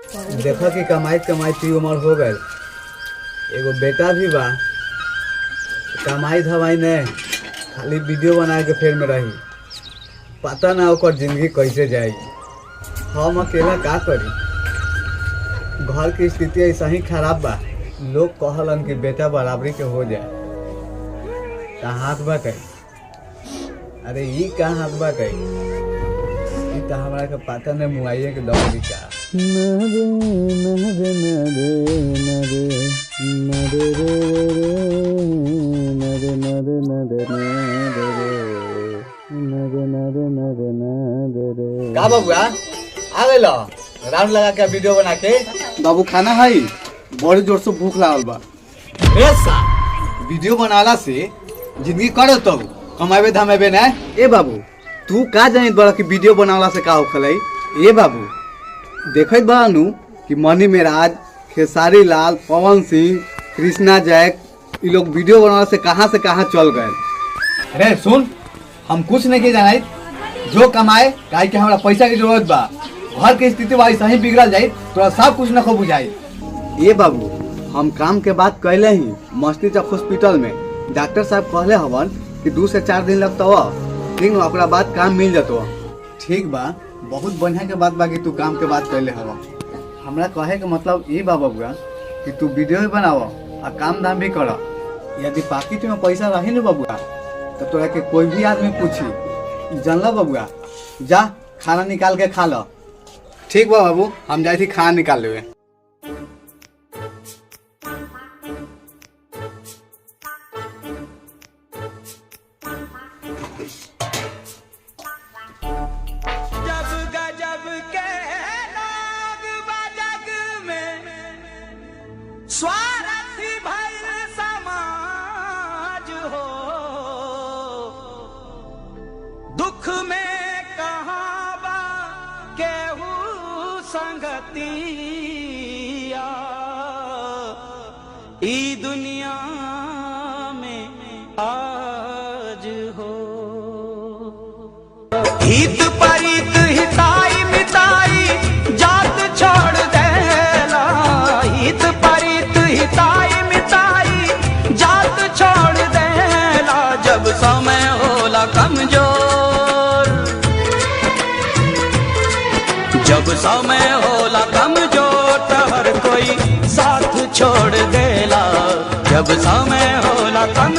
देखा कि कमाई कमाई 3 उम्र हो गए, एगो बेटा भी बा। कमाई धमाई ने खाली वीडियो बना के फेर में रही, पता ना ओकर जिंदगी कैसे जाई। हम अकेला का करी, घर की स्थिति ऐसा ही खराब बा। लोग कहलन कि बेटा बराबरी के हो जाए, का हाथ बा कही। अरे ई का हाथ बा कही, ई तो हमरा के पता नहीं मुआइए के दौड़ी का। का बाबू आ गए राउंड लगा के वीडियो बना के। बाबू खाना है, बड़ी जोर से भूख लागल बा। वीडियो बनाला से जिंदगी कर तो कमाबे धमाबे ना। ए बाबू तू का जानित बड़ा कि वीडियो बनावला से का होखलै। ए बाबू देखत बानू कि मनी मेराज, खेसारी लाल, पवन सिंह, कृष्णा जैक, ये लोग वीडियो बनावला से कहाँ चल गए। अरे सुन, हम कुछ नहीं के जाना, जो कमाए काहे कि हमरा पैसा की जरूरत बा। घर की स्थिति भाई सही बिगड़ल जाए तो सब कुछ न खो बुझाई। ए बाबू हम काम के बात कहले ही मस्ती चक हॉस्पिटल में डॉक्टर साहब कहले हवन कि 2 से 4 दिन लगता ठीक न, ओकरा बाद काम मिल जतो। ठीक बा, बहुत बढ़िया के बात बा कि तू काम के बात कहले हवा। हमरा कहे के मतलब ये बा बबुआ कि तू वीडियो भी बनाव और काम धाम भी कर। यदि पाकिट में पैसा रही न बबुआ तो तोरा के कोई भी आदमी पूछी, जानला बबुआ, जा खाना निकाल के खा लो। ठीक बा बाबू, हम जाए थी खाना निकाल लेवे। स्वार्थी भइल समाज हो, दुख में कहाँ बा केहू संगतिया। ई दुनिया में आज हो हित परित हिताई मिताई जात छोड़ देला। हित परित हिताई मिताई जात छोड़ देला। जब समय होला कमजोर, जब समय होला कमजोर तो हर कोई साथ छोड़ देला। जब समय होला कमजोर